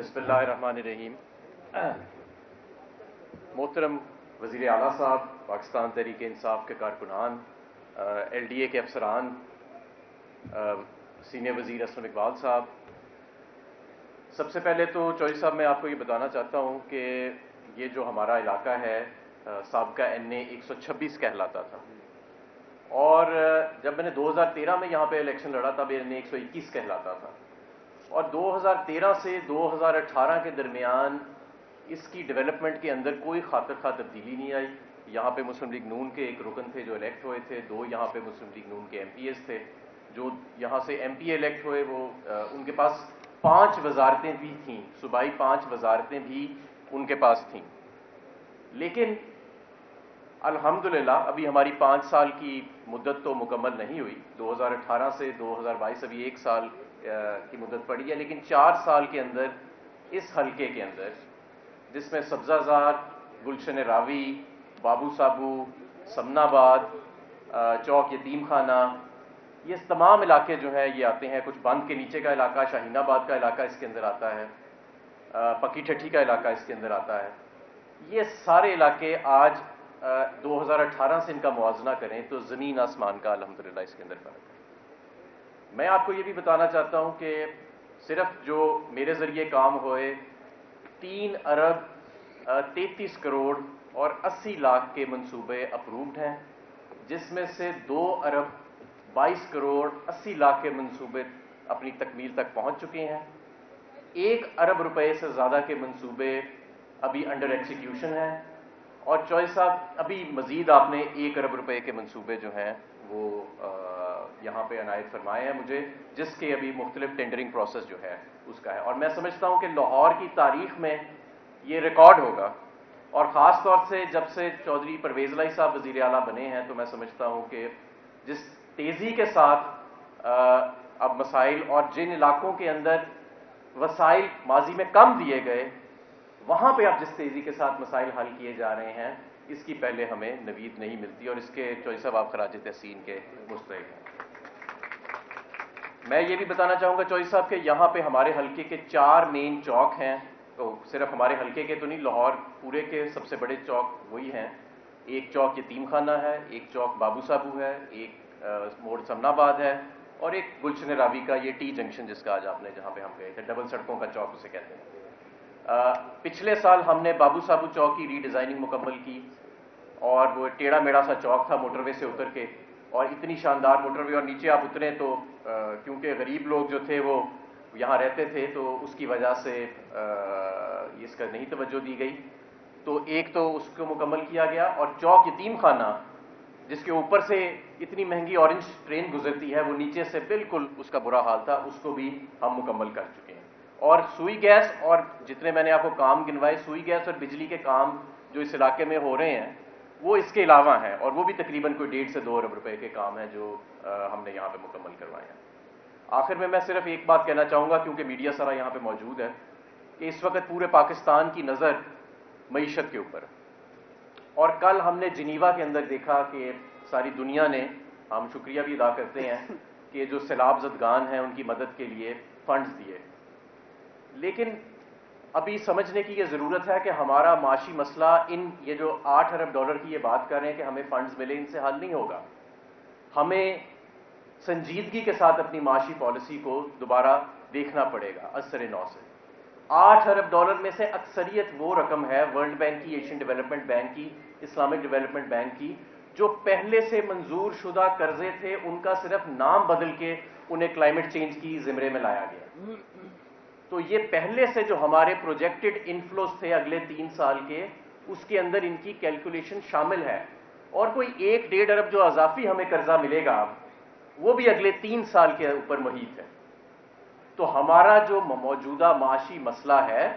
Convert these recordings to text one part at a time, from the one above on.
बिस्मिल्लाहिर्रहमानिर्रहीम। मोहतरम वज़ीर आला साहब, पाकिस्तान तहरीक इंसाफ के कारकुनान, LDA के अफसरान, सीनियर वज़ीर असलम इकबाल साहब, सबसे पहले तो चौधरी साहब मैं आपको ये बताना चाहता हूँ कि ये जो हमारा इलाका है साबका NA 126 कहलाता था, और जब मैंने 2013 में यहाँ पे इलेक्शन लड़ा तब NA 121 कहलाता था, और 2013 से 2018 के दरमियान इसकी डेवलपमेंट के अंदर कोई खातिर खा तब्दीली नहीं आई। यहाँ पे मुस्लिम लीग नून के एक रुकन थे जो इलेक्ट हुए थे, 2 यहाँ पे मुस्लिम लीग नून के MPs थे जो यहाँ से MP इलेक्ट हुए। वो उनके पास 5 वजारतें भी थीं, सूबाई 5 वजारतें भी उनके पास थीं। लेकिन अल्हम्दुलिल्लाह अभी हमारी 5 साल की मुद्दत तो मुकम्मल नहीं हुई, 2018 से 2022 अभी 1 साल की मुद्दत पड़ी है, लेकिन 4 साल के अंदर इस हलके के अंदर, जिसमें सब्जाजार, गुलशन रावी, बाबू साबू, समनाबाद, चौक यतीम खाना, ये तमाम इलाके जो हैं ये आते हैं। कुछ बंद के नीचे का इलाका, शाहीनाबाद का इलाका इसके अंदर आता है, पक्की ठठी का इलाका इसके अंदर आता है। ये सारे इलाके आज 2018 से इनका मुआवजना करें तो ज़मीन आसमान का अल्हम्दुलिल्लाह इसके अंदर फ़र्क है। मैं आपको ये भी बताना चाहता हूँ कि सिर्फ जो मेरे ज़रिए काम हुए 3 अरब 33 करोड़ और 80 लाख के मंसूबे अप्रूव्ड हैं, जिसमें से 2 अरब 22 करोड़ 80 लाख के मंसूबे अपनी तकमील तक पहुँच चुके हैं। 1 अरब रुपए से ज़्यादा के मंसूबे अभी अंडर एग्जीक्यूशन हैं, और चॉइस साहब अभी मज़ीद आपने 1 अरब रुपए के मंसूबे जो हैं वो यहाँ पे अनायत फरमाए हैं मुझे, जिसके अभी मुख्तलिफ टेंडरिंग प्रोसेस जो है उसका है। और मैं समझता हूँ कि लाहौर की तारीख में ये रिकॉर्ड होगा, और ख़ास तौर से जब से चौधरी परवेज़ इलाही साहब वज़ीर आला बने हैं तो मैं समझता हूँ कि जिस तेज़ी के साथ अब मसाइल, और जिन इलाकों के अंदर वसाइल माजी में कम दिए गए, वहाँ पे अब जिस तेज़ी के साथ मसाइल हल किए जा रहे हैं, इसकी पहले हमें नवीद नहीं मिलती, और इसके चौधरी साहब आप खराज तहसीन के मुस्तहिक़ हैं। मैं ये भी बताना चाहूँगा चौधरी साहब के यहाँ पे हमारे हलके के 4 मेन चौक हैं, तो सिर्फ हमारे हलके के तो नहीं, लाहौर पूरे के सबसे बड़े चौक वही हैं। एक चौक यतीम खाना है, एक चौक बाबू साबू है, एक मोड़ समनाबाद है, और एक गुलशन रावी का ये T जंक्शन जिसका आज आपने जहाँ पे हम गए थे, डबल सड़कों का चौक उसे कहते हैं। पिछले साल हमने बाबू साबू चौक की रीडिज़ाइनिंग मुकम्मल की, और वो टेढ़ा मेढ़ा सा चौक था मोटरवे से उतर के, और इतनी शानदार मोटरवे, और नीचे आप उतरे तो क्योंकि गरीब लोग जो थे वो यहाँ रहते थे तो उसकी वजह से इसका नहीं तवज्जो दी गई, तो एक तो उसको मुकम्मल किया गया। और चौक यतीम खाना जिसके ऊपर से इतनी महंगी ऑरेंज ट्रेन गुजरती है, वो नीचे से बिल्कुल उसका बुरा हाल था, उसको भी हम मुकम्मल कर चुके हैं। और सुई गैस, और जितने मैंने आपको काम गिनवाए, सुई गैस और बिजली के काम जो इस इलाके में हो रहे हैं वो इसके अलावा हैं, और वो भी तकरीबन कोई 1.5 से 2 अरब रुपए के काम हैं जो हमने यहाँ पे मुकम्मल करवाए हैं। आखिर में मैं सिर्फ एक बात कहना चाहूँगा, क्योंकि मीडिया सारा यहाँ पे मौजूद है, कि इस वक्त पूरे पाकिस्तान की नज़र मईशत के ऊपर, और कल हमने जिनीवा के अंदर देखा कि सारी दुनिया ने, हम शुक्रिया भी अदा करते हैं कि जो सैलाब ज़दगान हैं उनकी मदद के लिए फंड्स दिए, लेकिन अभी समझने की ये ज़रूरत है कि हमारा माशी मसला, ये जो 8 अरब डॉलर की ये बात कर रहे हैं कि हमें फंड्स मिले, इनसे हल नहीं होगा। हमें संजीदगी के साथ अपनी माशी पॉलिसी को दोबारा देखना पड़ेगा असर नौ से। 8 अरब डॉलर में से अक्सरियत वो रकम है वर्ल्ड बैंक की, एशियन डेवलपमेंट बैंक की, इस्लामिक डेवलपमेंट बैंक की, जो पहले से मंजूर शुदा कर्जे थे, उनका सिर्फ नाम बदल के उन्हें क्लाइमेट चेंज की ज़िम्रे में लाया गया। तो ये पहले से जो हमारे प्रोजेक्टेड इनफ्लोज थे अगले 3 साल के, उसके अंदर इनकी कैलकुलेशन शामिल है, और कोई 1-1.5 अरब जो अजाफी हमें कर्जा मिलेगा वो भी अगले 3 साल के ऊपर मुहित है। तो हमारा जो मौजूदा माशी मसला है,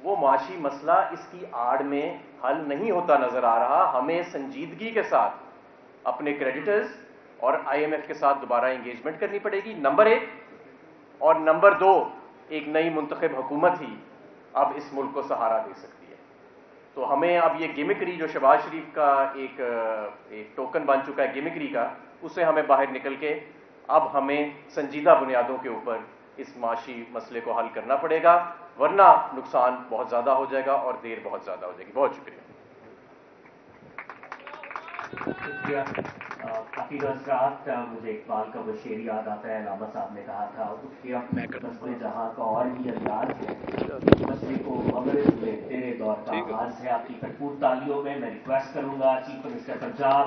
वो माशी मसला इसकी आड़ में हल नहीं होता नजर आ रहा। हमें संजीदगी के साथ अपने क्रेडिटर्स और IMF के साथ दोबारा एंगेजमेंट करनी पड़ेगी, नंबर 1, और नंबर 2, एक नई मुंतखब हुकूमत ही अब इस मुल्क को सहारा दे सकती है। तो हमें अब ये गिमिकरी जो शहबाज शरीफ का एक टोकन बन चुका है गिमिकरी का, उसे हमें बाहर निकल के अब हमें संजीदा बुनियादों के ऊपर اس معاشی مسئلے کو حل کرنا پڑے گا، ورنہ نقصان بہت زیادہ ہو جائے گا اور دیر بہت زیادہ ہو جائے گی۔ بہت شکریہ۔ شکریہ حفیظ حضرات۔ مجھے اقبال کا وہ شعر یاد آتا ہے، علامہ صاحب نے کہا تھا اس کے اپنے قصبے جہاں کا اور بھی انداز ہے، مشرق و مغرب میں تیرے دور کا آغاز ہے۔ آپ کی بھرپور تالیوں میں میں ریکویسٹ کروں گا چیف منسٹر پنجاب